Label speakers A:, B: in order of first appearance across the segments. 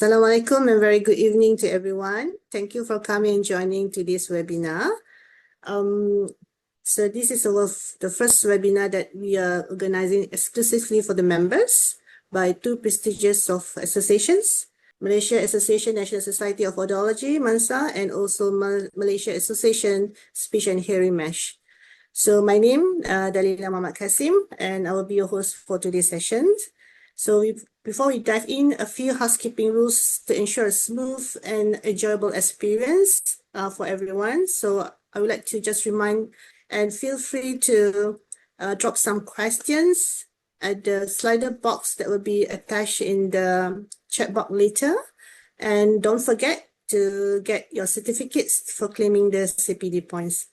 A: Assalamualaikum and very good evening to everyone. Thank you for coming and joining today's webinar. So this is the first webinar that we are organizing exclusively for the members by two prestigious associations, Malaysia Association National Society of Audiology, MANSA, and also Malaysia Association Speech and Hearing MASH. So my name, Dalila Muhammad Kasim, and I will be your host for today's session. So before we dive in, a few housekeeping rules to ensure a smooth and enjoyable experience for everyone. So I would like to just remind and feel free to drop some questions at the slider box that will be attached in the chat box later. And don't forget to get your certificates for claiming the CPD points.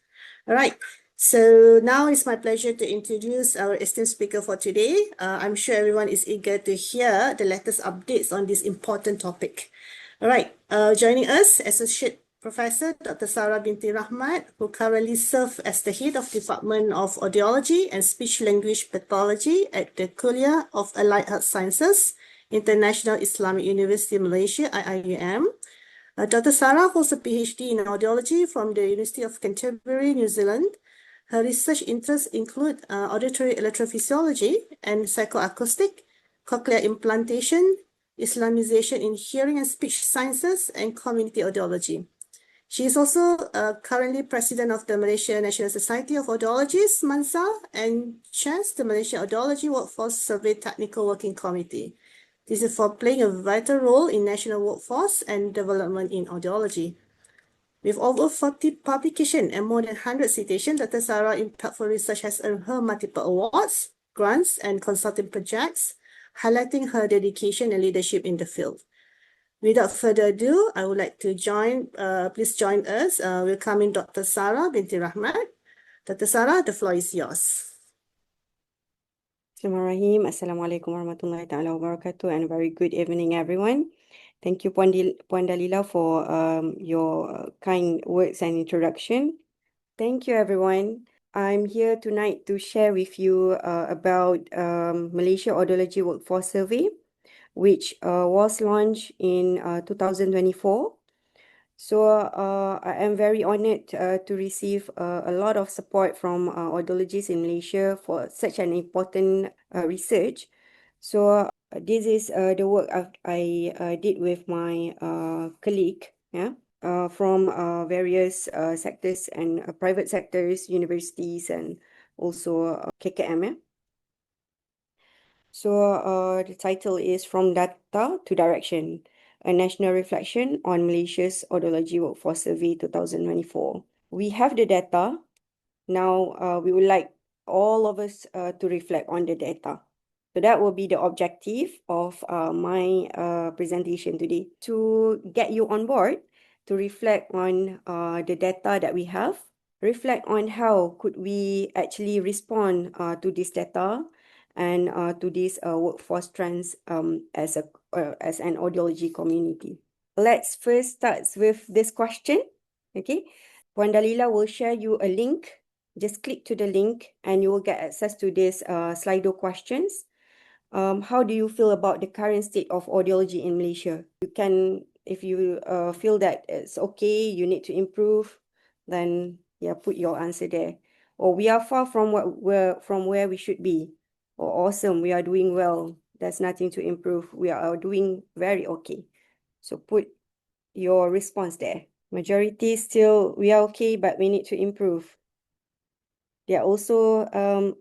A: All right. So now it's my pleasure to introduce our esteemed speaker for today. I'm sure everyone is eager to hear the latest updates on this important topic. All right, joining us, Associate Professor Dr. Sarah binti Rahmat, who currently serves as the Head of Department of Audiology and Speech Language Pathology at the Kuliah of Allied Health Sciences, International Islamic University Malaysia, IIUM. Dr. Sarah holds a PhD in Audiology from the University of Canterbury, New Zealand. Her research interests include auditory electrophysiology and psychoacoustic, cochlear implantation, Islamization in hearing and speech sciences, and community audiology. She is also currently president of the Malaysia National Society of Audiologists, MANSA, and chairs the Malaysia Audiology Workforce Survey Technical Working Committee. This is for playing a vital role in national workforce and development in audiology. With over 40 publications and more than 100 citations, Dr. Sarah impactful research has earned her multiple awards, grants, and consulting projects, highlighting her dedication and leadership in the field. Without further ado, I would like to please join us, welcoming Dr. Sarah binti Rahmat. Dr. Sarah, the floor is yours.
B: Bismillahirrahmanirrahim. Assalamualaikum warahmatullahi ta'ala wabarakatuh, and a very good evening, everyone. Thank you, Puan Dalila, for your kind words and introduction. Thank you, everyone. I'm here tonight to share with you about Malaysia Audiology Workforce Survey, which was launched in 2024. So I am very honored to receive a lot of support from audiologists in Malaysia for such an important research. So this is the work I did with my colleague, from various sectors and private sectors, universities, and also KKM. So the title is From Data to Direction, a National Reflection on Malaysia's Audiology Workforce Survey 2024. We have the data. Now we would like all of us to reflect on the data. So that will be the objective of my presentation today, to get you on board, to reflect on the data that we have, reflect on how could we actually respond to this data and to these workforce trends as an audiology community. Let's first start with this question. Okay, Puan Dalila will share you a link. Just click to the link and you will get access to these Slido questions. How do you feel about the current state of audiology in Malaysia? You can, if you feel that it's okay, you need to improve, then yeah, put your answer there. Or we are far from where we should be. Or awesome, we are doing well. There's nothing to improve. We are doing very okay. So put your response there. Majority still, we are okay, but we need to improve. There are also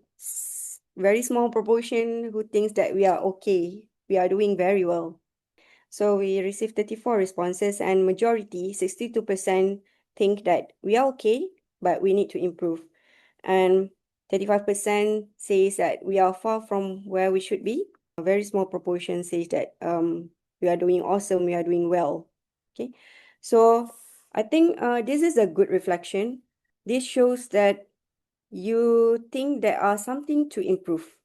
B: very small proportion who thinks that we are okay. We are doing very well. So we received 34 responses, and majority, 62%, think that we are okay, but we need to improve. And 35% says that we are far from where we should be. A very small proportion says that we are doing awesome, we are doing well. Okay, so I think this is a good reflection. This shows that you think there are something to improve,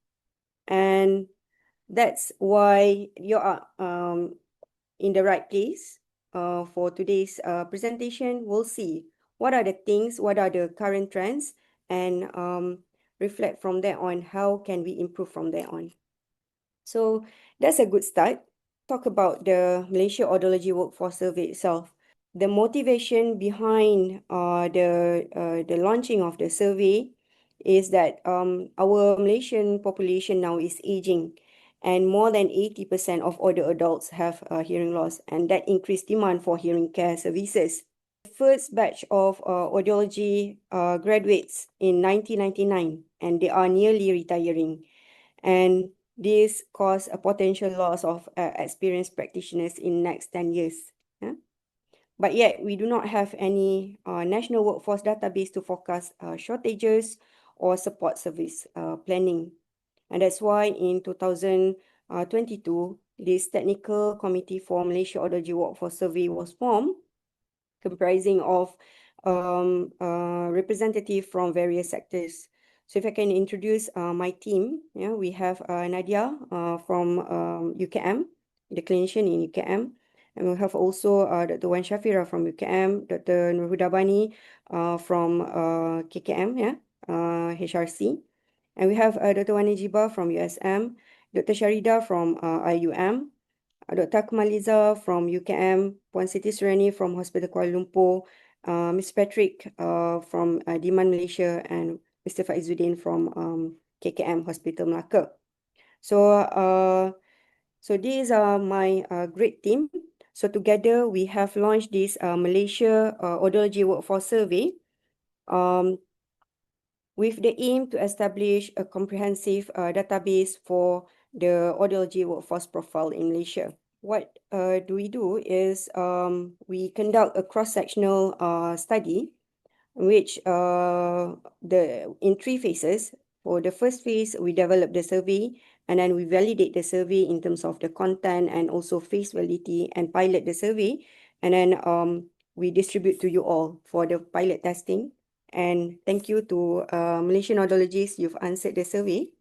B: and that's why you are in the right place. For today's presentation, we'll see what are the things, what are the current trends, and reflect from there on how can we improve from there on. So that's a good start. talk about the Malaysia Audiology Workforce Survey itself. The motivation behind the launching of the survey is that our Malaysian population now is aging, and more than 80% of older adults have hearing loss, and that increased demand for hearing care services. The first batch of audiology graduates in 1999, and they are nearly retiring, and this caused a potential loss of experienced practitioners in next 10 years. Yeah? But yet, we do not have any national workforce database to forecast shortages or support service planning. And that's why in 2022, this Technical Committee for Malaysia Audiology Workforce Survey was formed, comprising of representatives from various sectors. So if I can introduce my team, yeah, we have Nadia from UKM, the clinician in UKM. And we have also Dr. Wan Shafira from UKM, Dr. Nurhuda Bani from KKM, yeah, HRC. And we have Dr. Wani Jiba from USM, Dr. Sharida from IUM, Dr. Akmaliza from UKM, Puan Siti Surani from Hospital Kuala Lumpur, Ms. Patrick from Diman Malaysia, and Mr. Faizuddin from KKM Hospital Melaka. So these are my great team. So together we have launched this Malaysia Audiology Workforce Survey with the aim to establish a comprehensive database for the audiology workforce profile in Malaysia. What do we do is we conduct a cross-sectional study, which in 3 phases. For the first phase, we develop the survey, and then we validate the survey in terms of the content and also face validity, and pilot the survey, and then we distribute to you all for the pilot testing. And thank you to Malaysian audiologists, you've answered the survey.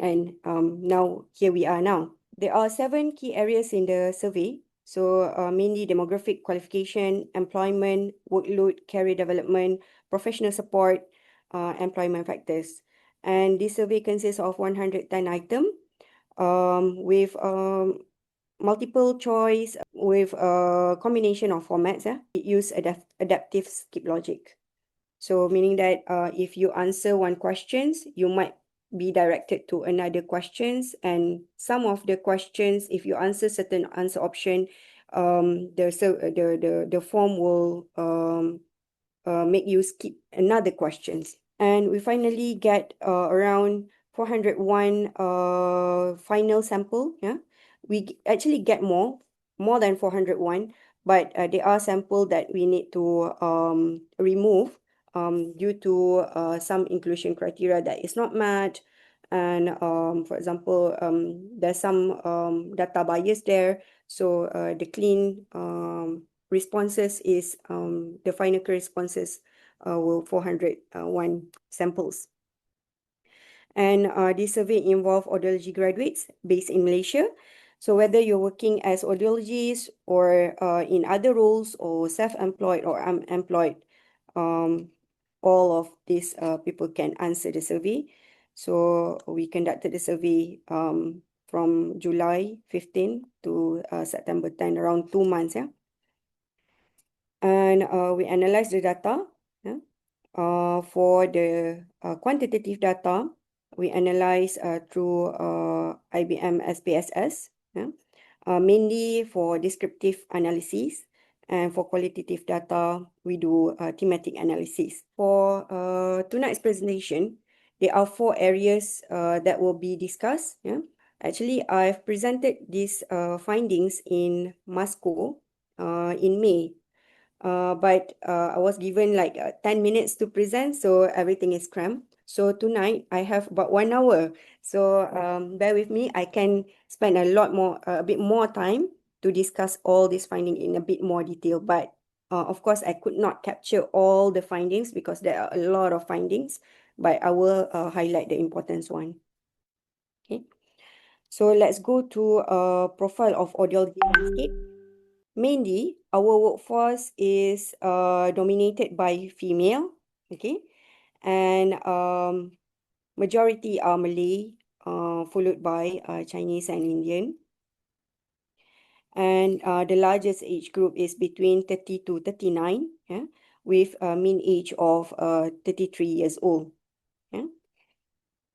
B: And now here we are now. There are 7 key areas in the survey. So mainly demographic, qualification, employment, workload, career development, professional support, employment factors. And this survey consists of 110 items with multiple choice with a combination of formats. It use adaptive skip logic. So meaning that if you answer one questions, you might be directed to another questions, and some of the questions, if you answer certain answer option, the form will make you skip another questions. And we finally get around 401 final sample. Yeah, we actually get more than 401, but there are sample that we need to remove due to some inclusion criteria that is not met. And for example, there's some data bias there. So the clean responses is the final responses were 401 samples. And this survey involved audiology graduates based in Malaysia. So whether you're working as audiologists or in other roles or self-employed or unemployed, all of these people can answer the survey. So we conducted the survey from July 15 to September 10, around 2 months. Yeah. And we analyzed the data. Yeah. For the quantitative data, we analyze through IBM SPSS, yeah? Mainly for descriptive analysis, and for qualitative data, we do thematic analysis. For tonight's presentation, there are 4 areas that will be discussed. Yeah? Actually, I've presented these findings in MASCO in May. But I was given like 10 minutes to present, so everything is cramped. So tonight I have about 1 hour. So bear with me. I can spend a bit more time to discuss all these findings in a bit more detail. But of course, I could not capture all the findings because there are a lot of findings. But I will highlight the important one. Okay. So let's go to profile of audiology landscape. Mainly, our workforce is dominated by female, okay, and majority are Malay, followed by Chinese and Indian. And the largest age group is between 30 to 39, yeah, with a mean age of 33 years old. Yeah.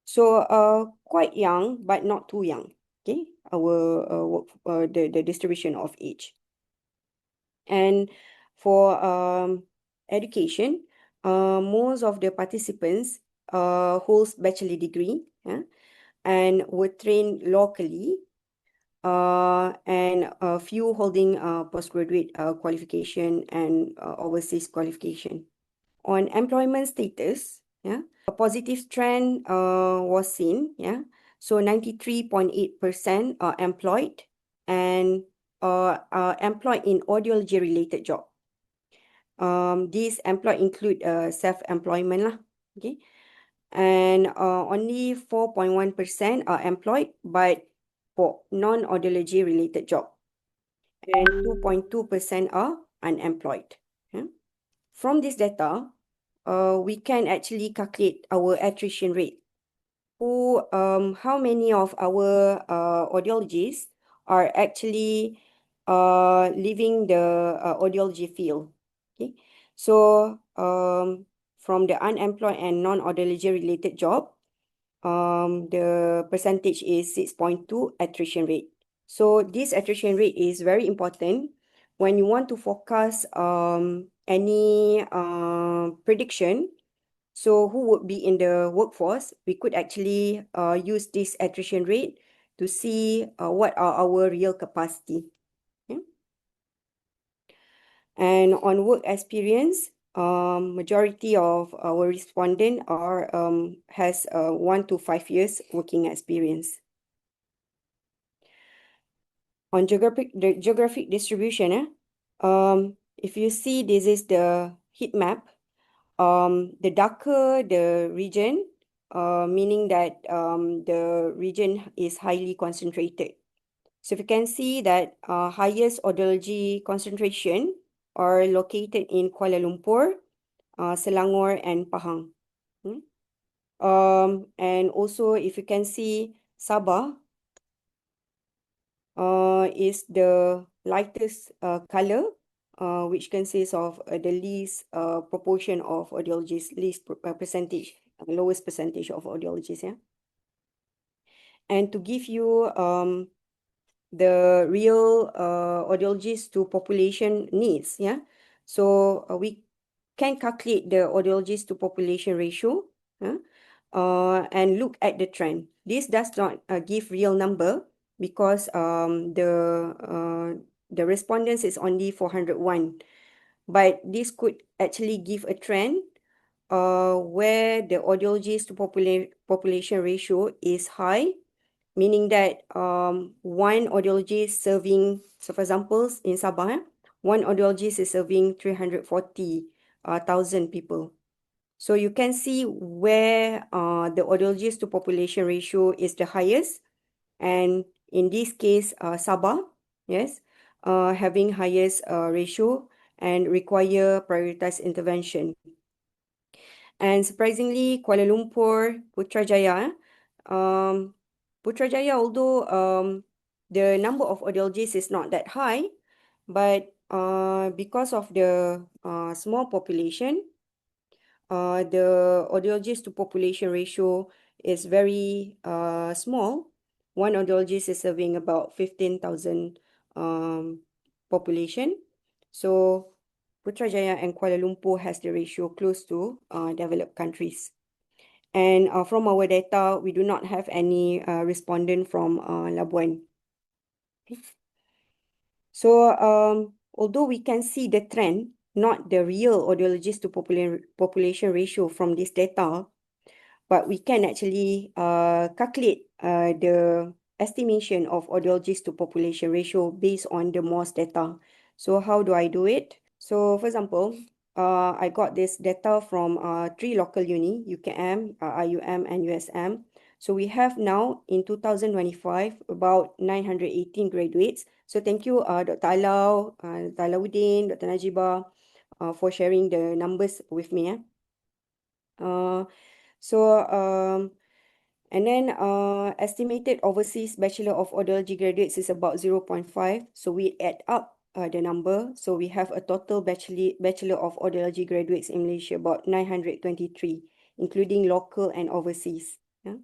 B: So quite young, but not too young. Okay, the distribution of age. And for education, most of the participants holds bachelor degree, yeah, and were trained locally, and a few holding postgraduate qualification and overseas qualification. On employment status, yeah, a positive trend was seen, yeah. So 93.8% are employed and are employed in audiology related job. These employed include self-employment lah, okay. And only 4.1% are employed, but for non-audiology related job. And 2.2% are unemployed. Yeah. From this data, we can actually calculate our attrition rate. How many of our audiologists are actually leaving the audiology field? Okay, so from the unemployed and non-audiology related job, the percentage is 6.2 attrition rate. So this attrition rate is very important when you want to forecast any prediction. So who would be in the workforce? We could actually use this attrition rate to see what are our real capacity. Okay? And on work experience, majority of our respondent are has 1 to 5 years working experience. On the geographic distribution, if you see, this is the heat map. The darker the region, meaning that the region is highly concentrated. So if you can see that highest audiology concentration are located in Kuala Lumpur, Selangor, and Pahang. And also, if you can see, Sabah is the lightest color, which consists of the least proportion of audiologists, least percentage, lowest percentage of audiologists. Yeah. And to give you the real audiologist to population needs, yeah. So we can calculate the audiologist to population ratio, and look at the trend. This does not give real number because the respondents is only 401, but this could actually give a trend where the audiologist to population ratio is high, meaning that one audiologist serving, so for example, in Sabah, one audiologist is serving 340,000 people. So you can see where the audiologist to population ratio is the highest. And in this case, Sabah, yes, having highest ratio and require prioritized intervention. And surprisingly, Kuala Lumpur, Putrajaya, Putrajaya, although the number of audiologists is not that high, but because of the small population, the audiologist to population ratio is very small. One audiologist is serving about 15,000 population. So Putrajaya and Kuala Lumpur has the ratio close to developed countries. And from our data, we do not have any respondent from Labuan. Okay. So although we can see the trend, not the real audiologist to population ratio from this data, but we can actually calculate the estimation of audiologist to population ratio based on the MAWS data. So how do I do it? So for example, I got this data from 3 local uni, UKM, IUM, and USM. So we have now in 2025 about 918 graduates. So thank you, Dr. Alau, Dr. Alauddin, Dr. Najibah, for sharing the numbers with me. So And then estimated overseas Bachelor of Audiology graduates is about 0.5. So we add up the number. So we have a total Bachelor of Audiology graduates in Malaysia, about 923, including local and overseas. Yeah?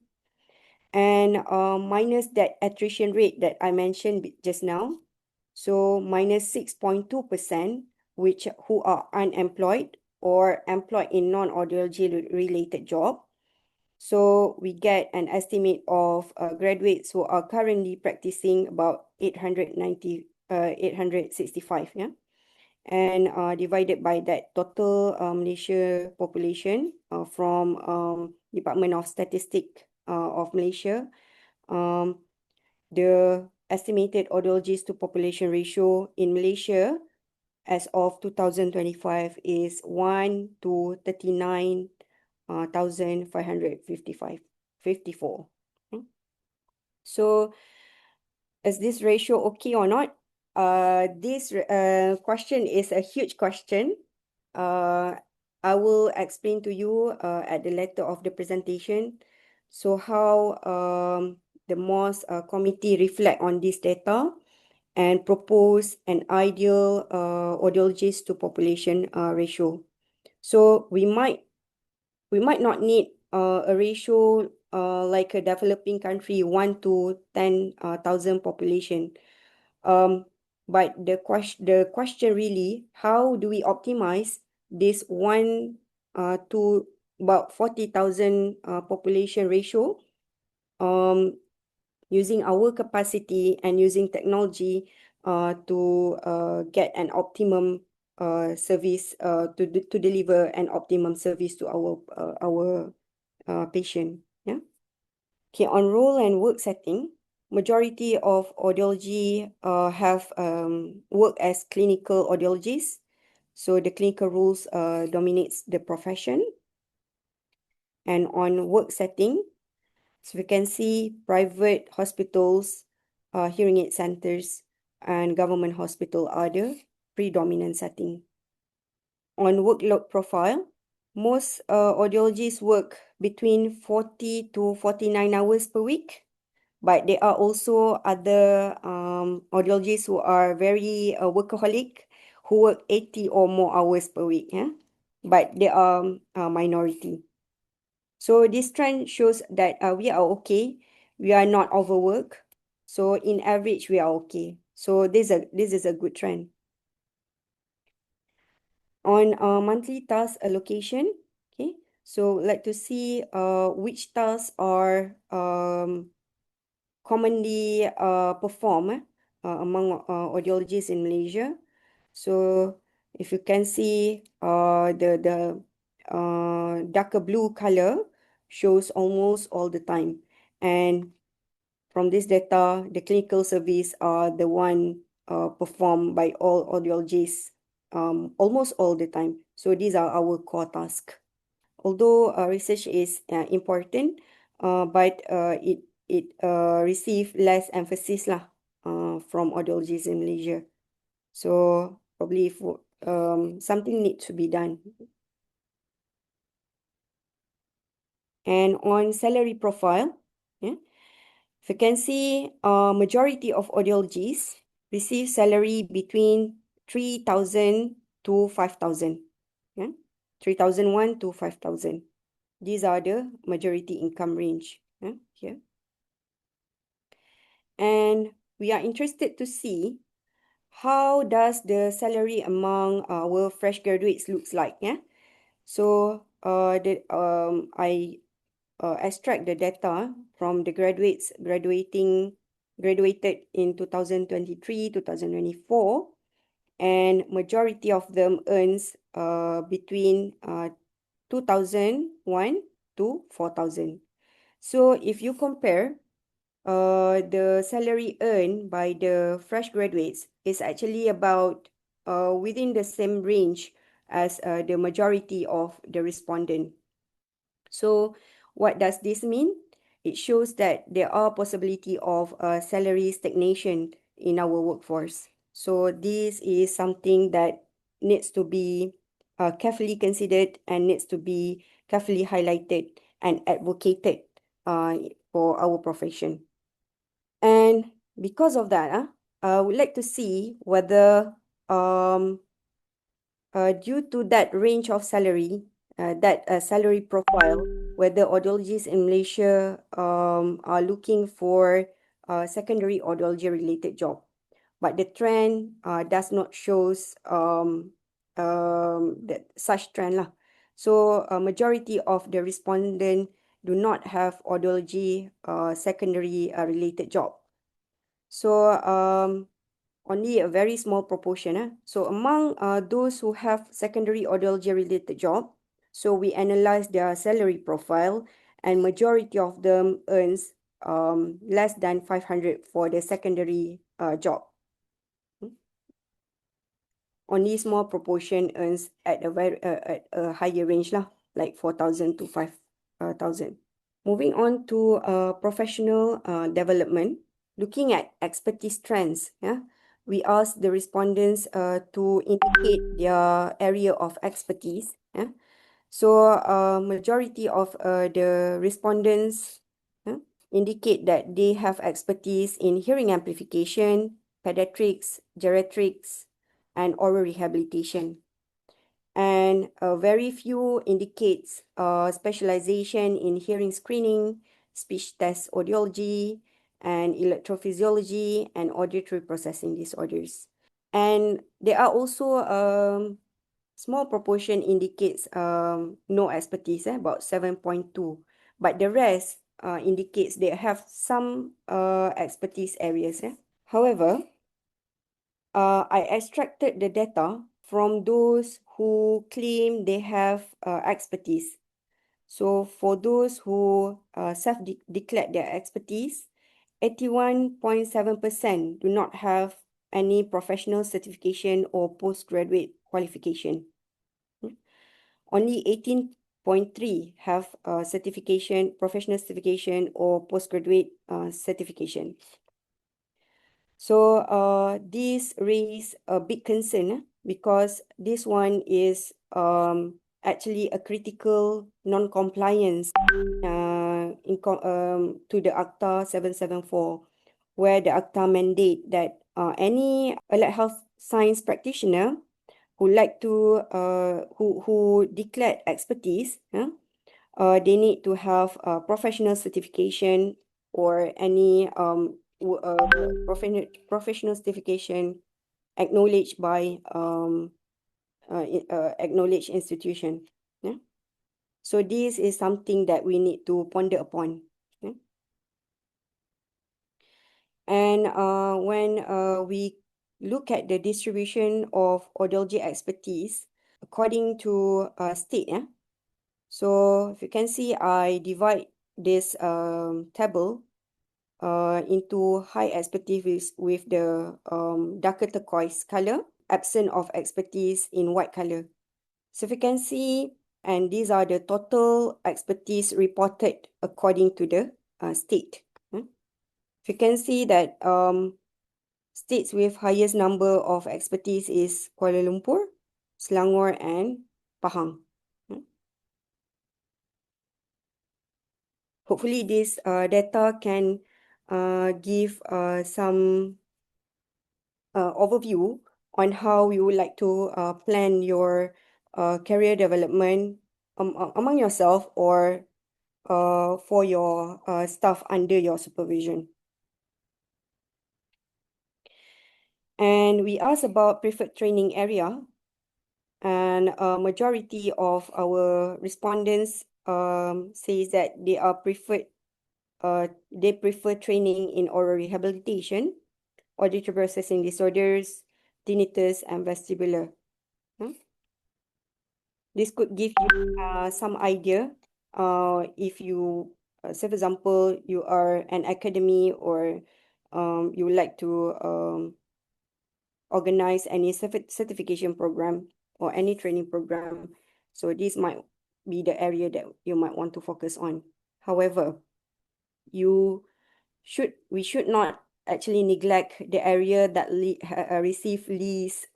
B: And minus that attrition rate that I mentioned just now. So minus 6.2%, which who are unemployed or employed in non-audiology related job. So we get an estimate of graduates who are currently practicing about 865, yeah? And divided by that total Malaysia population from Department of Statistics of Malaysia, the estimated audiologists to population ratio in Malaysia as of 2025 is 1 to 39,554. So is this ratio okay or not? This question is a huge question. I will explain to you at the later of the presentation. So how the MAWS committee reflect on this data and propose an ideal audiologist to population ratio. So we might not need a ratio like a developing country, 1 to 10,000 population. But the question really, how do we optimize this 1 to about 40,000 population ratio using our capacity and using technology to get an optimum service to deliver an optimum service to our patient. Yeah. Okay. On role and work setting, majority of audiology have work as clinical audiologists. So the clinical rules dominates the profession. And on work setting, so we can see private hospitals, hearing aid centers, and government hospital are the predominant setting. On workload profile, most audiologists work between 40 to 49 hours per week, but there are also other audiologists who are very workaholic, who work 80 or more hours per week, yeah? But they are a minority. So this trend shows that we are okay. We are not overworked. So in average, we are okay. So this is a good trend. On monthly task allocation, okay. So like to see which tasks are commonly performed among audiologists in Malaysia. So if you can see the darker blue color shows almost all the time. And from this data, the clinical service are the one performed by all audiologists almost all the time. So these are our core tasks. Although research is important, but it receive less emphasis lah from audiologists in Malaysia. So probably for something needs to be done. And on salary profile, yeah, if you can see, majority of audiologists receive salary between 3,000 to 5,000. Yeah, 3,001 to 5,000. These are the majority income range. Yeah, here. And we are interested to see how does the salary among our fresh graduates looks like. Yeah. So I extract the data from the graduates graduated in 2023, 2024, and majority of them earns between 2,001 to 4,000. So if you compare the salary earned by the fresh graduates is actually about within the same range as the majority of the respondent. So what does this mean? It shows that there are possibility of salary stagnation in our workforce. So this is something that needs to be carefully considered and needs to be carefully highlighted and advocated for our profession. And because of that, I would like to see whether due to that range of salary, that salary profile, whether audiologists in Malaysia are looking for secondary audiology related job. But the trend does not shows that such trend lah. So a majority of the respondent do not have audiology secondary related job. So only a very small proportion. So among those who have secondary audiology related job, so we analyze their salary profile, and majority of them earns less than 500 for the secondary job. Only small proportion earns at a higher range lah, like 4,000 to 5,000. Moving on to professional development, looking at expertise trends. We ask the respondents to indicate their area of expertise. So majority of the respondents indicate that they have expertise in hearing amplification, pediatrics, geriatrics, and oral rehabilitation. And very few indicates specialization in hearing screening, speech test audiology, and electrophysiology and auditory processing disorders. And there are also small proportion indicates no expertise, about 7.2. But the rest indicates they have some expertise areas. However, I extracted the data from those who claim they have expertise. So for those who self-declared their expertise, 81.7% do not have any professional certification or postgraduate qualification. Only 18.3 have certification, professional certification or postgraduate certification. So this raise a big concern because this one is actually a critical non-compliance to the ACTA 774, where the ACTA mandate that any allied health science practitioner who like to who declared expertise, they need to have a professional certification or any professional certification acknowledged by acknowledged institution. So this is something that we need to ponder upon. And when we look at the distribution of audiology expertise according to state, so if you can see, I divide this table into high expertise with the darker turquoise color, absent of expertise in white color. So if you can see, and these are the total expertise reported according to the state. If you can see that states with highest number of expertise is Kuala Lumpur, Selangor, and Pahang. Hopefully this data can give some overview on how you would like to plan your career development among yourself or for your staff under your supervision. And we asked about preferred training area, and a majority of our respondents says that they prefer training in oral rehabilitation, auditory processing disorders, tinnitus, and vestibular. This could give you some idea if you, say for example, you are an academy or you would like to organize any certification program or any training program. So this might be the area that you might want to focus on. However, we should not actually neglect the area that receive least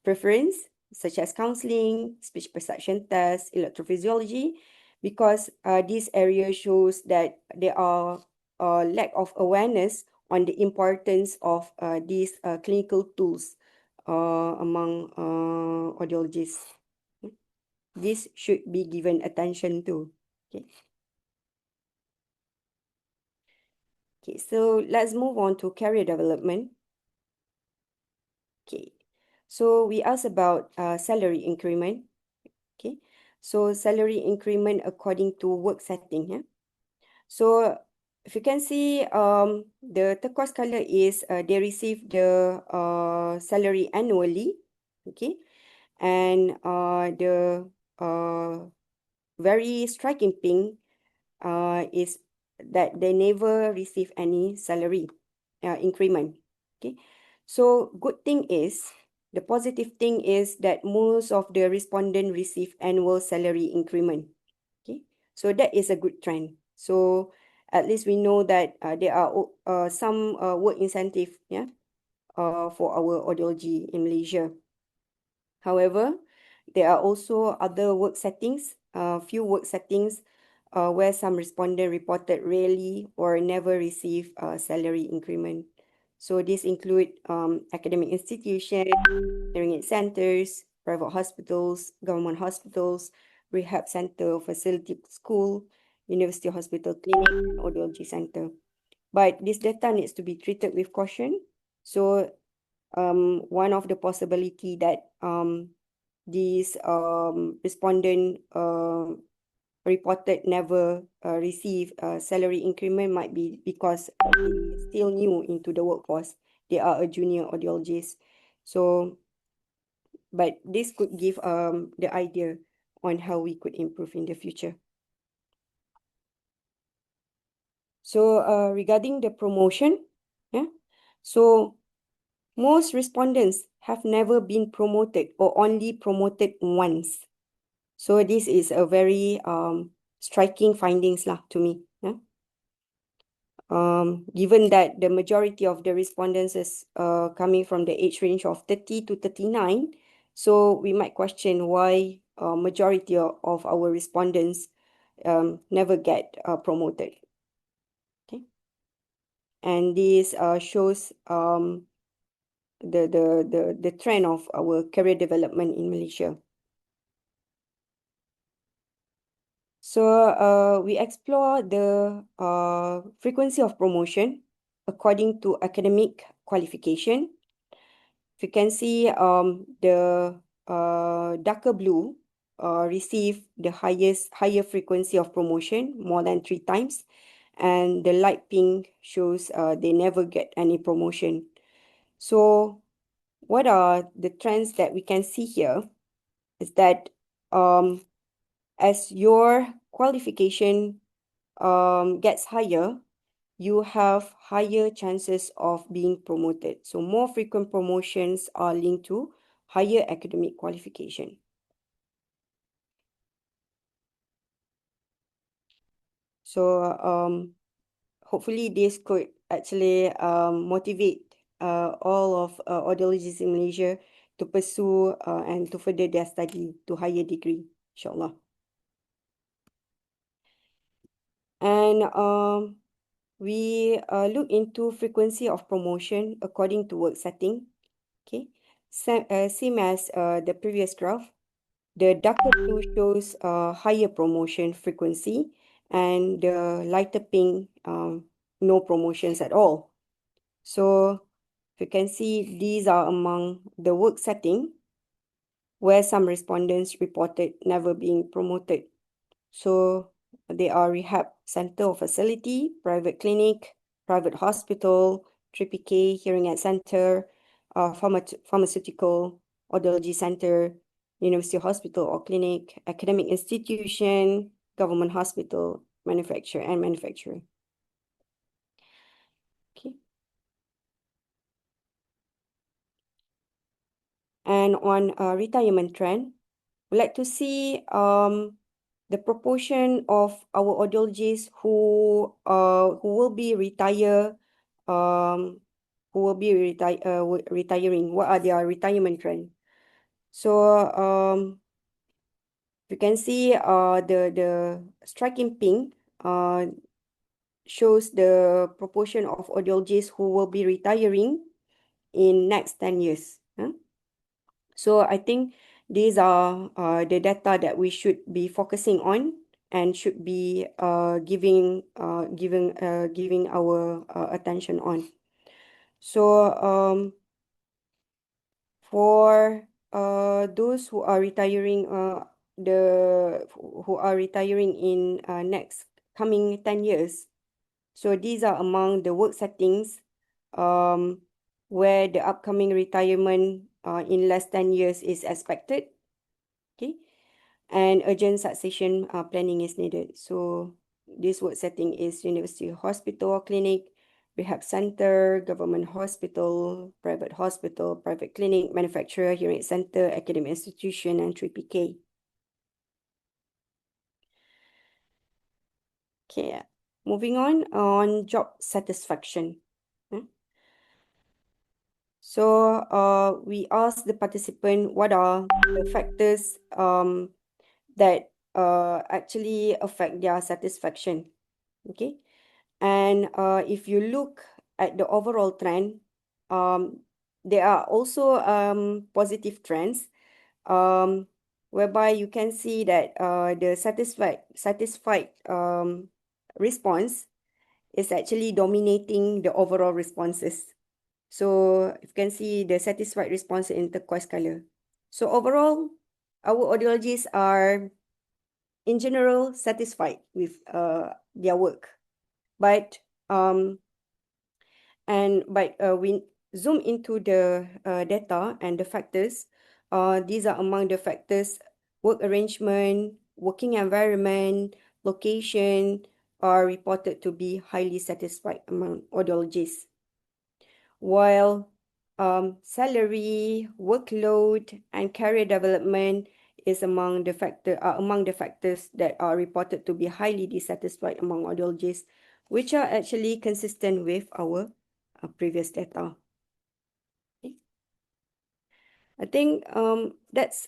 B: preference, such as counseling, speech perception test, electrophysiology, because this area shows that there are lack of awareness on the importance of these clinical tools among audiologists. This should be given attention to. Okay. Okay, so let's move on to career development. Okay, so we asked about salary increment. Okay, so salary increment according to work setting. Yeah. So if you can see, the turquoise color is they receive the salary annually. Okay, and the very striking pink is that they never receive any salary increment. Okay, so good thing is, the positive thing is that most of the respondent receive annual salary increment. Okay, so that is a good trend. So at least we know that there are some work incentive, yeah, for our audiology in Malaysia. However, there are also other work settings, few work settings where some respondent reported rarely or never receive salary increment. So this include academic institutions, hearing aid centers, private hospitals, government hospitals, rehab center, facility school, university hospital clinic, and audiology center. But this data needs to be treated with caution. So one of the possibility that these respondent reported never receive salary increment might be because they still new into the workforce. They are a junior audiologist. So, but this could give the idea on how we could improve in the future. So regarding the promotion, yeah, so most respondents have never been promoted or only promoted once. So this is a very striking findings lah to me. Yeah? Given that the majority of the respondents is coming from the age range of 30 to 39, so we might question why majority of our respondents never get promoted. Okay, and this shows the trend of our career development in Malaysia. So we explore the frequency of promotion according to academic qualification. If you can see, the darker blue receive the higher frequency of promotion, more than 3 times, and the light pink shows they never get any promotion. So what are the trends that we can see here is that as your qualification gets higher, you have higher chances of being promoted. So more frequent promotions are linked to higher academic qualification. So hopefully this could actually motivate all of audiologists in Malaysia to pursue and to further their study to higher degree, inshallah. And we look into frequency of promotion according to work setting. Okay, same as the previous graph. The darker blue shows higher promotion frequency, and the lighter pink, no promotions at all. So you can see these are among the work setting where some respondents reported never being promoted. So they are rehab center or facility, private clinic, private hospital, PK, hearing aid center, pharmaceutical, audiology center, university hospital or clinic, academic institution, government hospital, manufacturer and manufacturer. Okay. And on retirement trend, we'd like to see the proportion of our audiologists who will be retiring. What are their retirement trend? So You can see the striking pink shows the proportion of audiologists who will be retiring in next 10 years. So I think these are the data that we should be focusing on and should be giving our attention on. So for those who are retiring in next coming 10 years, so these are among the work settings where the upcoming retirement in less 10 years is expected. Okay, and urgent succession planning is needed. So this work setting is university hospital or clinic, rehab center, government hospital, private clinic, manufacturer, hearing aid center, academic institution, and 3PK. Okay, moving on job satisfaction. So we asked the participant what are the factors that actually affect their satisfaction. Okay, and if you look at the overall trend, there are also positive trends, whereby you can see that the satisfied response is actually dominating the overall responses. So you can see the satisfied response in turquoise color. So overall, our audiologists are in general satisfied with their work. But we zoom into the data and the factors. These are among the factors: work arrangement, working environment, location are reported to be highly satisfied among audiologists. While salary, workload, and career development is among the factors that are reported to be highly dissatisfied among audiologists, which are actually consistent with our previous data. Okay. I think that's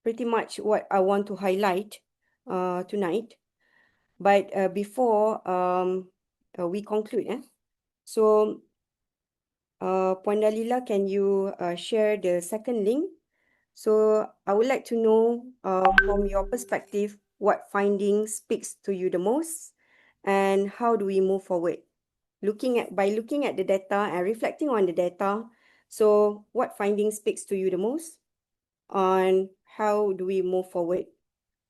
B: pretty much what I want to highlight tonight. But before we conclude, so Puan Dalila, can you share the second link? So I would like to know from your perspective, what findings speaks to you the most, and how do we move forward? By looking at the data and reflecting on the data, so what findings speaks to you the most, and how do we move forward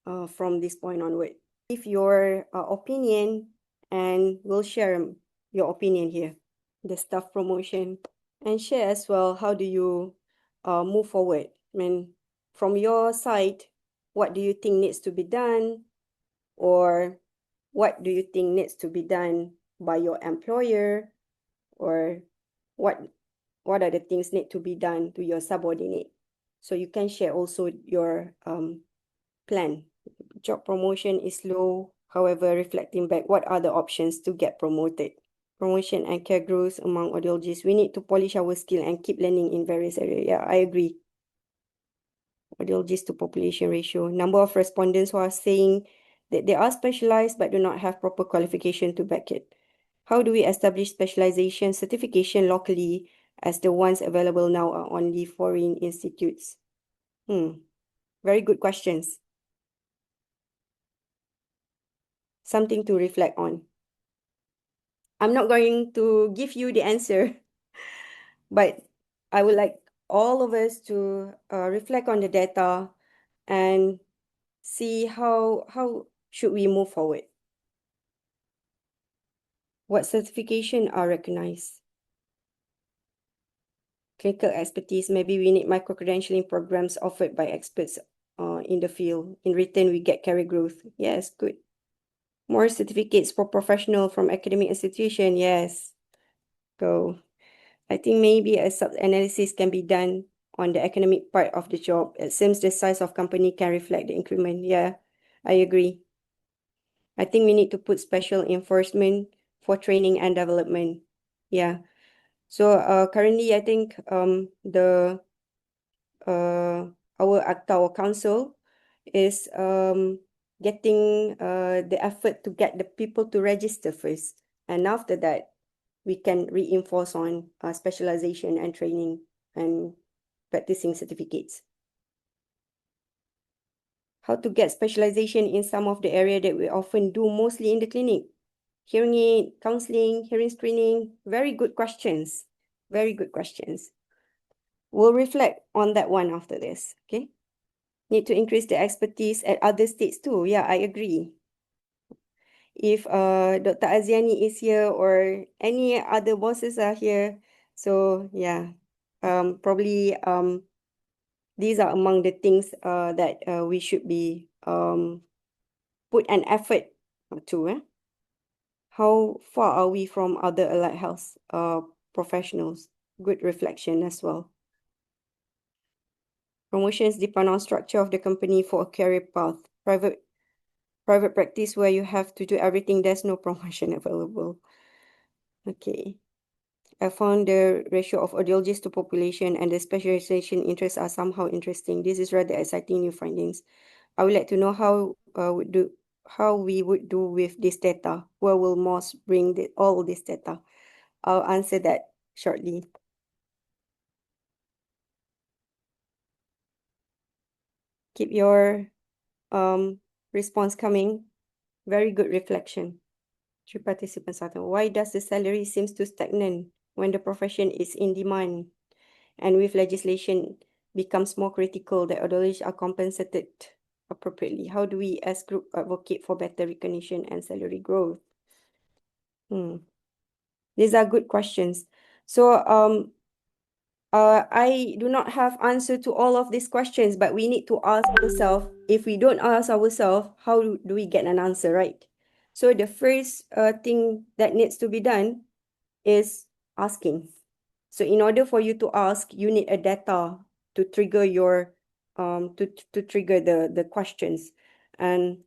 B: from this point onward? Give your opinion, and we'll share your opinion here. The staff promotion, and share as well, how do you move forward? I mean, from your side, what do you think needs to be done, or what do you think needs to be done by your employer, or what are the things need to be done to your subordinate? So you can share also your plan. Job promotion is low. However, reflecting back, what are the options to get promoted? Promotion and care growth among audiologists. We need to polish our skill and keep learning in various areas. Yeah, I agree. Audiologist to population ratio. Number of respondents who are saying that they are specialized but do not have proper qualification to back it. How do we establish specialization certification locally, as the ones available now are only foreign institutes? Very good questions. Something to reflect on. I'm not going to give you the answer, but I would like all of us to reflect on the data and see how should we move forward. What certification are recognized? Clinical expertise, maybe we need micro-credentialing programs offered by experts in the field. In return, we get career growth. Yes, good. More certificates for professional from academic institution. Yes, go. I think maybe a sub-analysis can be done on the academic part of the job. It seems the size of company can reflect the increment. Yeah, I agree. I think we need to put special enforcement for training and development. Yeah. So currently, I think our ACTA, our council, is getting the effort to get the people to register first. And after that, we can reinforce on specialization and training and practicing certificates. How to get specialization in some of the area that we often do mostly in the clinic. Hearing aid, counseling, hearing screening, very good questions. Very good questions. We'll reflect on that one after this, okay? Need to increase the expertise at other states too. Yeah, I agree. If Dr. Aziani is here or any other bosses are here, so yeah, probably these are among the things that we should be put an effort to. How far are we from other allied health professionals? Good reflection as well. Promotions depend on structure of the company for a career path. Private practice where you have to do everything, there's no promotion available. Okay. I found the ratio of audiologists to population and the specialization interests are somehow interesting. This is rather exciting new findings. I would like to know how we would do with this data. Where will MAWS bring all this data? I'll answer that shortly. Keep your response coming. Very good reflection. Three participants are. Why does the salary seems to stagnant when the profession is in demand? And with legislation becomes more critical that audiologists are compensated appropriately. How do we as group advocate for better recognition and salary growth? These are good questions. So I do not have answer to all of these questions, but we need to ask ourselves. If we don't ask ourselves, how do we get an answer, right? So the first thing that needs to be done is asking. So in order for you to ask, you need a data to trigger your to trigger the questions. And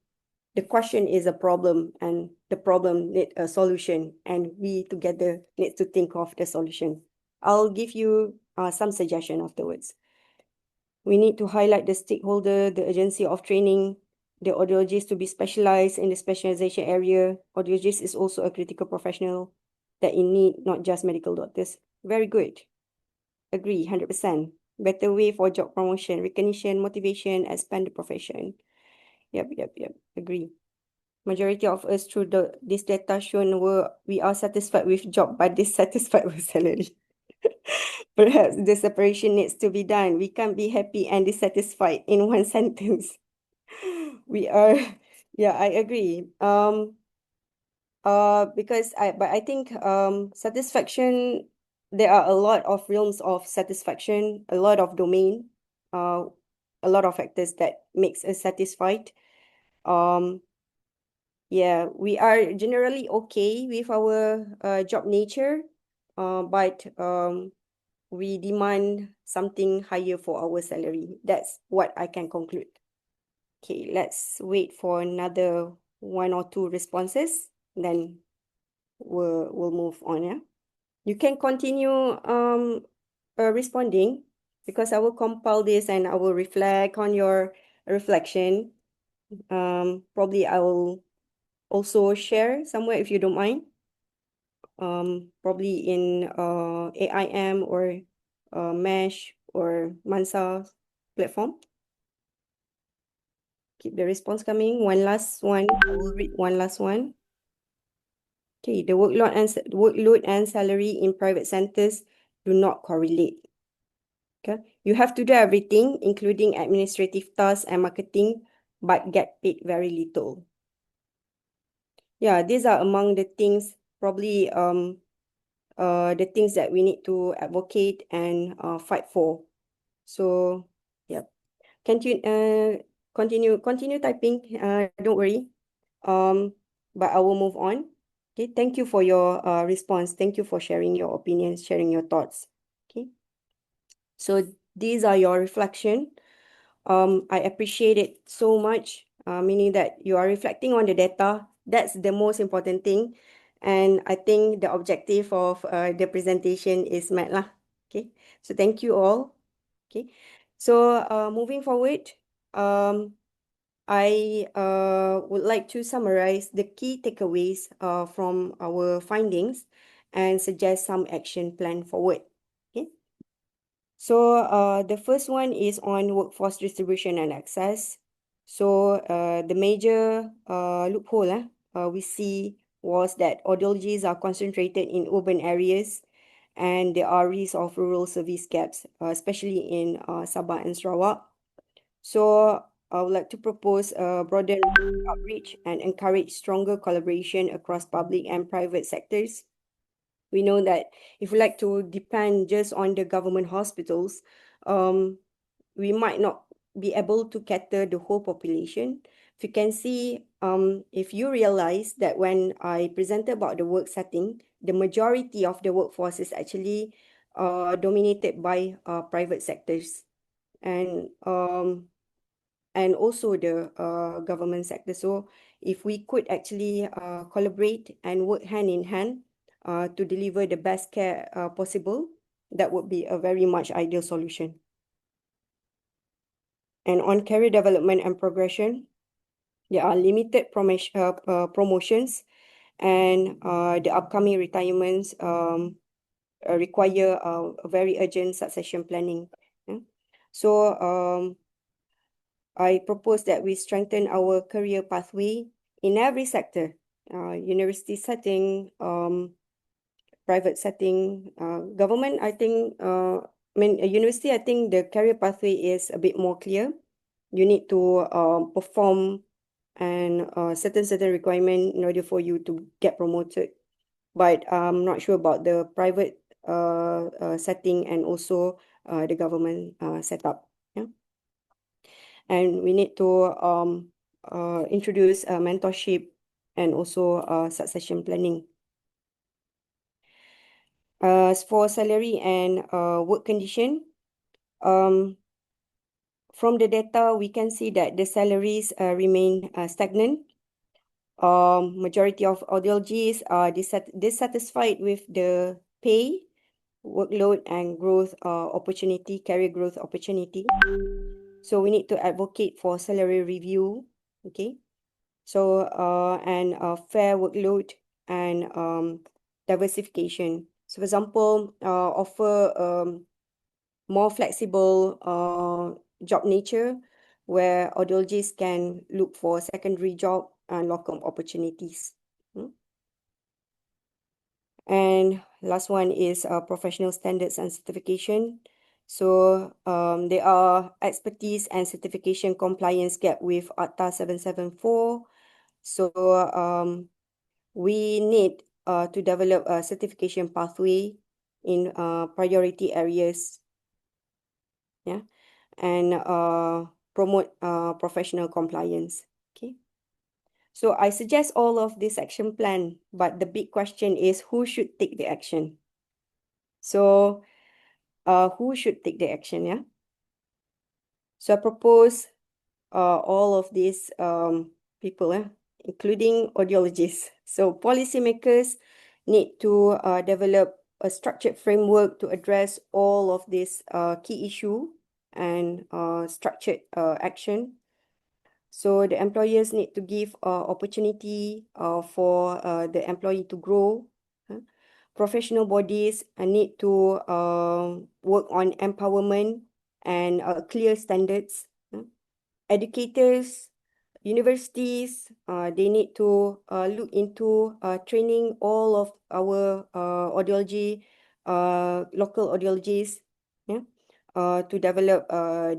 B: the question is a problem and the problem need a solution, and we together need to think of the solution. I'll give you some suggestion afterwards. We need to highlight the stakeholder, the urgency of training, the audiologist to be specialized in the specialization area. Audiologist is also a critical professional that in need, not just medical doctors. Very good. Agree, 100%. Better way for job promotion, recognition, motivation, expand the profession. Yep. Agree. Majority of us through this data shown we are satisfied with job but dissatisfied with salary. Perhaps the separation needs to be done. We can't be happy and dissatisfied in one sentence. We are, yeah, I agree. Because I think satisfaction, there are a lot of realms of satisfaction, a lot of domain, a lot of factors that makes us satisfied. Yeah, we are generally okay with our job nature, but we demand something higher for our salary. That's what I can conclude. Okay, let's wait for another one or two responses, then we'll move on. Yeah, you can continue responding because I will compile this and I will reflect on your reflection. Probably I will also share somewhere if you don't mind. Probably in AIM or MASH or MANSA platform. Keep the response coming. One last one. I will read one last one. Okay, the workload and salary in private centers do not correlate. Okay, you have to do everything, including administrative tasks and marketing, but get paid very little. Yeah, these are among the things probably the things that we need to advocate and fight for. So yeah, continue typing. Don't worry. But I will move on. Okay, thank you for your response. Thank you for sharing your opinions, sharing your thoughts. Okay, so these are your reflection. I appreciate it so much, meaning that you are reflecting on the data. That's the most important thing. And I think the objective of the presentation is met lah. Okay, so thank you all. Okay, so moving forward, I would like to summarize the key takeaways from our findings and suggest some action plan forward. Okay. So the first one is on workforce distribution and access. So the major loophole we see was that audiologists are concentrated in urban areas and there are risks of rural service gaps, especially in Sabah and Sarawak. So I would like to propose a broader outreach and encourage stronger collaboration across public and private sectors. We know that if we like to depend just on the government hospitals, we might not be able to cater the whole population. If you can see, if you realize that when I presented about the work setting, the majority of the workforce is actually dominated by private sectors and also the government sector. So if we could actually collaborate and work hand in hand to deliver the best care possible, that would be a very much ideal solution. And on career development and progression, there are limited promotions and the upcoming retirements require a very urgent succession planning. Yeah. So I propose that we strengthen our career pathway in every sector, university setting, private setting, government. I think, university, I think the career pathway is a bit more clear. You need to perform and certain requirement in order for you to get promoted. But I'm not sure about the private setting and also the government setup. Yeah. And we need to introduce mentorship and also succession planning. As for salary and work condition, from the data, we can see that the salaries remain stagnant. Majority of audiologists are dissatisfied with the pay, workload, and growth opportunity, career growth opportunity. So we need to advocate for salary review, okay? So and fair workload and diversification. So for example, offer more flexible job nature where audiologists can look for secondary job and locum opportunities. And last one is professional standards and certification. So there are expertise and certification compliance gap with ATA 774. So we need to develop a certification pathway in priority areas, yeah, and promote professional compliance. Okay. So I suggest all of this action plan, but the big question is who should take the action? So who should take the action, yeah? So I propose all of these people, including audiologists. So policymakers need to develop a structured framework to address all of these key issue and structured action. So the employers need to give opportunity for the employee to grow. Professional bodies need to work on empowerment and clear standards. Educators, universities, they need to look into training all of our audiology, local audiologists, yeah, to develop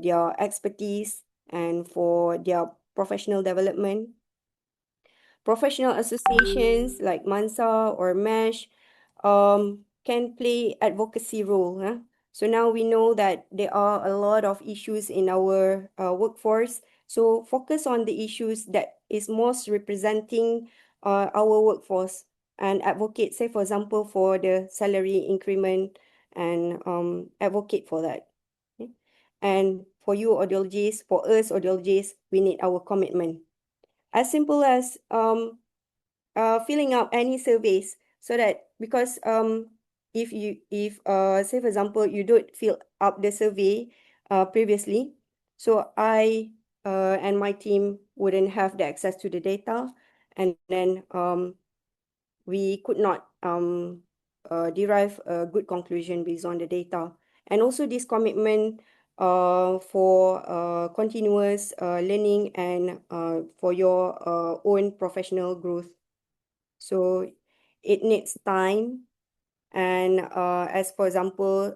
B: their expertise and for their professional development. Professional associations like MANSA or MASH can play advocacy role. So now we know that there are a lot of issues in our workforce. So focus on the issues that is most representing our workforce and advocate, say for example, for the salary increment and advocate for that. Okay? And for you audiologists, for us audiologists, we need our commitment. As simple as filling out any surveys so that because if say for example you don't fill up the survey previously, so I and my team wouldn't have the access to the data, and then we could not derive a good conclusion based on the data. And also this commitment for continuous learning and for your own professional growth. So it needs time. And as for example,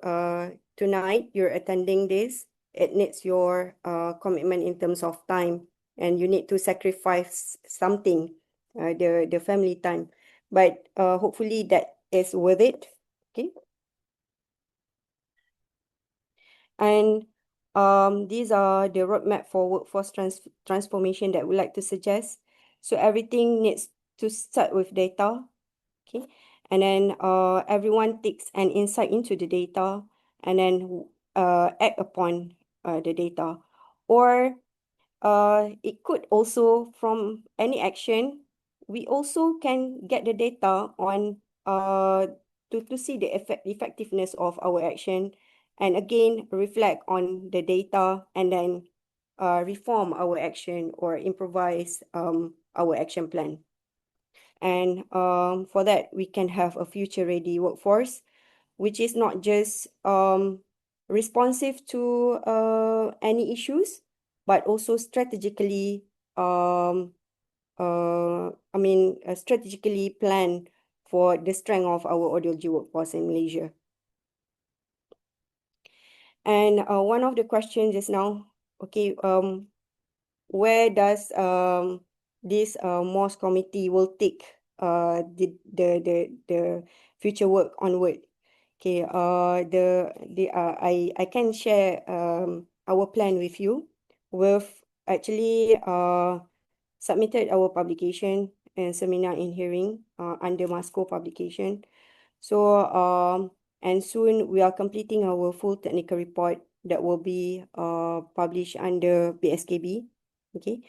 B: tonight you're attending this, it needs your commitment in terms of time, and you need to sacrifice something, the family time. But hopefully that is worth it. Okay. And these are the roadmap for workforce transformation that we like to suggest. So everything needs to start with data. Okay. And then everyone takes an insight into the data and then act upon the data. Or it could also, from any action, we also can get the data on to see the effectiveness of our action, and again reflect on the data, and then reform our action or improvise our action plan. And for that, we can have a future-ready workforce, which is not just responsive to any issues, but also strategically, strategically plan for the strength of our audiology workforce in Malaysia. And one of the questions is now, okay, where does this MAWS committee will take the future work onward? Okay, I can share our plan with you. We've actually submitted our publication and seminar in hearing under MASCO publication. So and soon we are completing our full technical report that will be published under BSKB. Okay.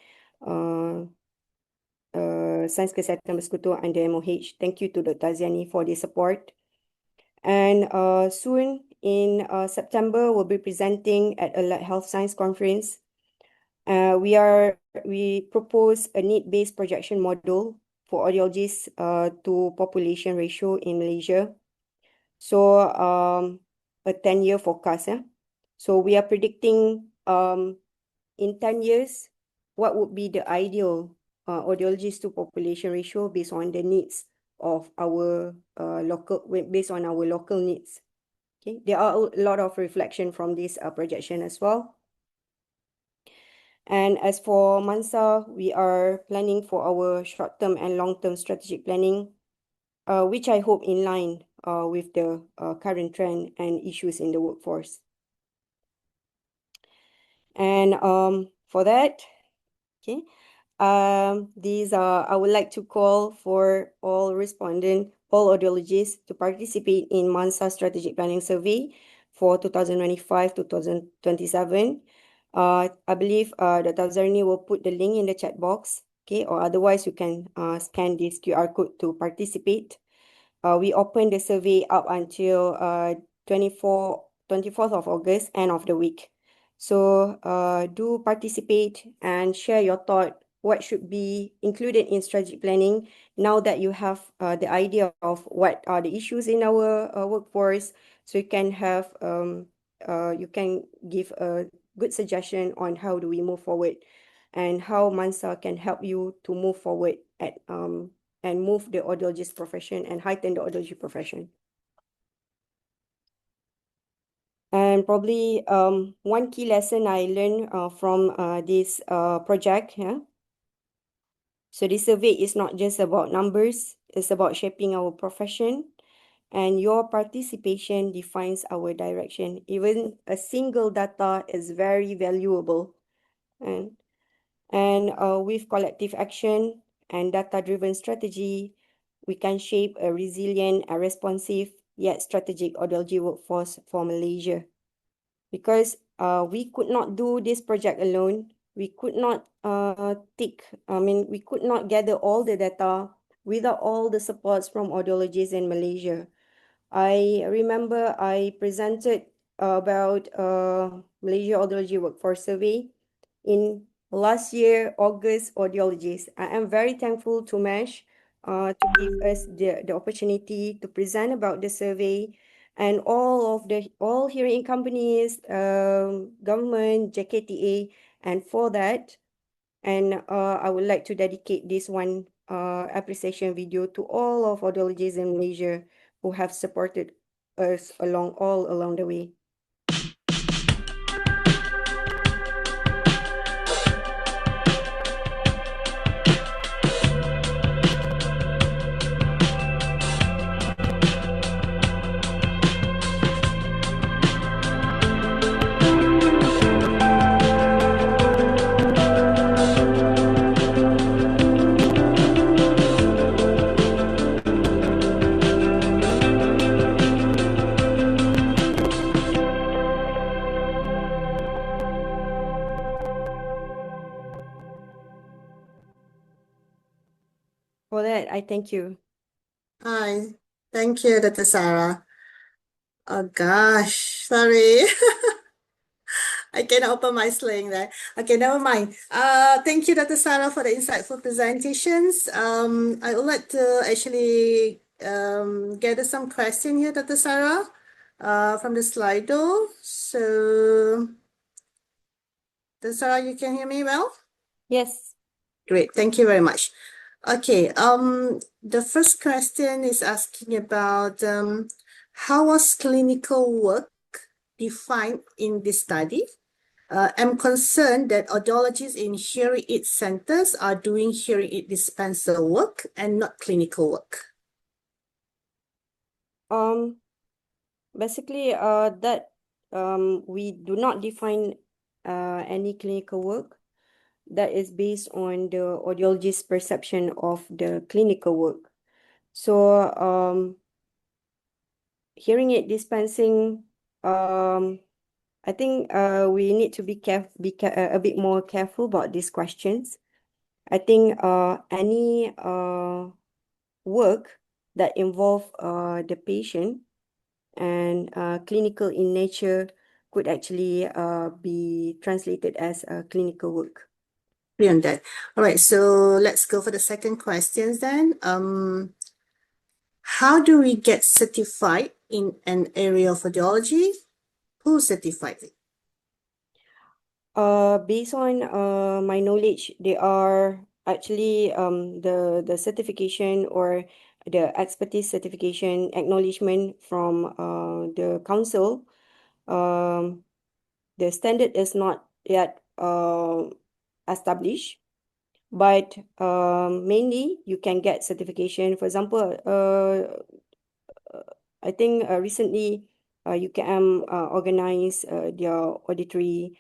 B: Sains Kesihatan Bersekutu under MOH. Thank you to Dr. Aziani for the support. And soon in September, we'll be presenting at Allied Health Science Conference. We propose a need-based projection model for audiologists to population ratio in Malaysia. So a 10-year forecast. So we are predicting in 10 years, what would be the ideal audiologist to population ratio based on the needs of our based on our local needs. Okay, there are a lot of reflection from this projection as well. And as for MANSA, we are planning for our short-term and long-term strategic planning, which I hope in line with the current trend and issues in the workforce. And for that, okay, these are, I would like to call for all audiologists to participate in MANSA Strategic Planning Survey for 2025-2027. I believe Dr. Zarni will put the link in the chat box, okay, or otherwise you can scan this QR code to participate. We open the survey up until 24th of August, end of the week. So do participate and share your thought, what should be included in strategic planning now that you have the idea of what are the issues in our workforce. So you can have, you can give a good suggestion on how do we move forward and how MANSA can help you to move forward at and move the audiologist profession and heighten the audiology profession. And probably one key lesson I learned from this project. Yeah. So this survey is not just about numbers, it's about shaping our profession, and your participation defines our direction. Even a single data is very valuable. And with collective action and data-driven strategy, we can shape a resilient and responsive yet strategic audiology workforce for Malaysia. Because we could not do this project alone. We could not we could not gather all the data without all the supports from audiologists in Malaysia. I remember I presented about Malaysia Audiology Workforce Survey in last year August Audiologist. I am very thankful to MASH to give us the opportunity to present about the survey, and all hearing aid companies, government, JKTA, and for that, and I would like to dedicate this one appreciation video to all of audiologists in Malaysia who have supported us all along the way. For that, I thank you.
A: Hi. Thank you, Dr. Sarah. Oh gosh, sorry. I cannot open my sling there. Okay, never mind. Thank you, Dr. Sarah, for the insightful presentations. I would like to actually gather some question here, Dr. Sarah, from the Slido. So, Dr. Sarah, you can hear me well?
B: Yes.
A: Great, thank you very much. Okay, the first question is asking about how was clinical work defined in this study? I'm concerned that audiologists in hearing aid centers are doing hearing aid dispenser work and not clinical work.
B: Basically, that we do not define any clinical work. That is based on the audiologist's perception of the clinical work. So, hearing aid dispensing, I think we need to be a bit more careful about these questions. I think any work that involve the patient and clinical in nature could actually be translated as clinical work.
A: Beyond that. All right, so let's go for the second questions then. How do we get certified in an area of audiology? Who certifies it?
B: Based on my knowledge, they are actually the certification or the expertise certification acknowledgement from the council. The standard is not yet established, but mainly you can get certification. For example, I think recently UKM organized their auditory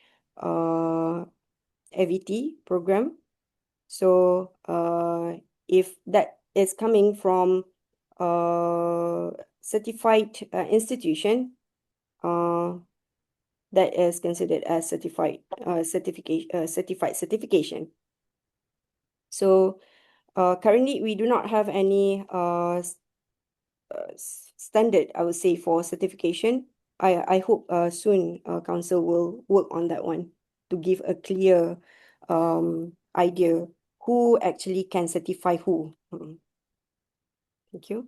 B: AVT program. So if that is coming from certified institution, that is considered as certified certification. So currently we do not have any standard, I would say, for certification. I hope soon council will work on that one to give a clear idea who actually can certify who. Thank you.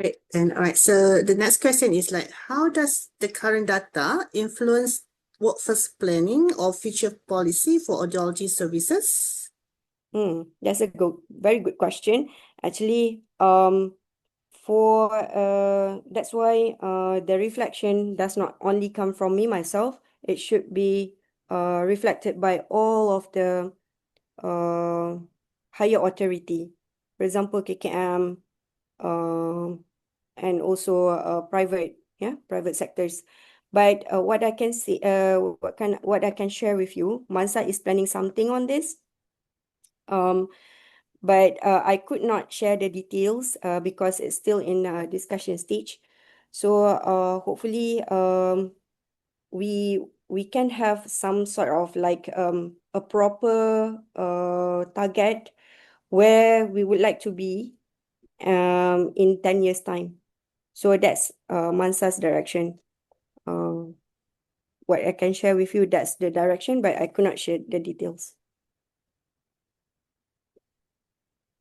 A: Great. And all right, so the next question is like, how does the current data influence workforce planning or future policy for audiology services?
B: That's a very good question. Actually, for that's why the reflection does not only come from me myself. It should be reflected by all of the higher authority. For example, KKM, and also private sectors. But what I can see, what I can share with you, MANSA is planning something on this. But I could not share the details because it's still in discussion stage. So hopefully we can have some sort of like a proper target where we would like to be in 10 years time. So that's MANSA's direction. what I can share with you, that's the direction, but I could not share the details.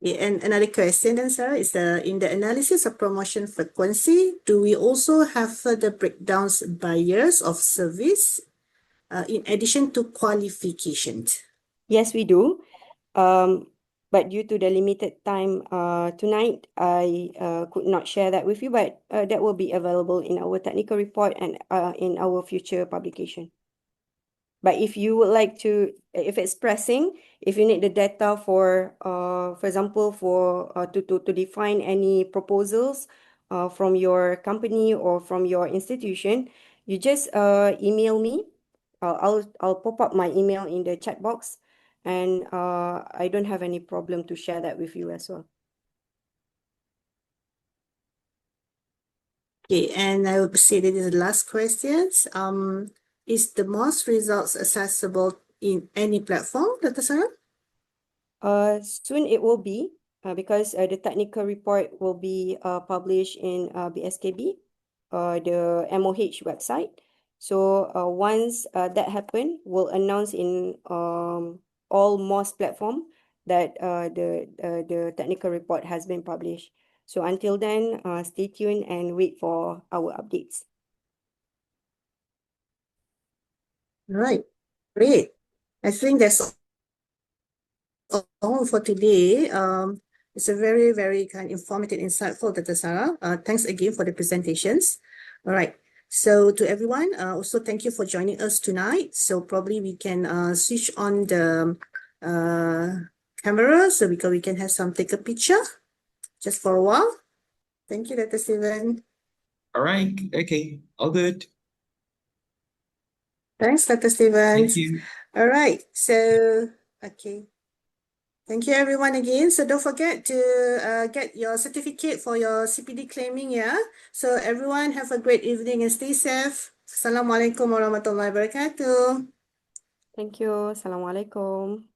A: Yeah, and another question then, Sarah, is in the analysis of promotion frequency, do we also have further breakdowns by years of service in addition to qualifications?
B: Yes, we do. But due to the limited time tonight, I could not share that with you, but that will be available in our technical report and in our future publication. But if you would like to, if it's pressing, if you need the data for example, to define any proposals from your company or from your institution, you just email me. I'll pop up my email in the chat box, and I don't have any problem to share that with you as well.
A: Okay, and I will say that is the last questions. Is the MAWS results accessible in any platform, Dr. Sarah?
B: Soon it will be because the technical report will be published in BSKB, the MOH website. So once that happen, we'll announce in all MAWS platform that the technical report has been published. So until then, stay tuned and wait for our updates.
A: Right, great. I think that's all for today. It's a very, very kind of informative, insightful, Dr. Sarah. Thanks again for the presentations. All right. So to everyone, also thank you for joining us tonight. So probably we can switch on the camera so we can have take a picture just for a while. Thank you, Dr. Stephen.
C: All right. Okay. All good.
A: Thanks, Dr. Stephen.
C: Thank you.
A: All right. So, okay. Thank you, everyone, again. So don't forget to get your certificate for your CPD claiming, yeah? So everyone have a great evening and stay safe. Assalamualaikum warahmatullahi wabarakatuh.
B: Thank you. Assalamualaikum.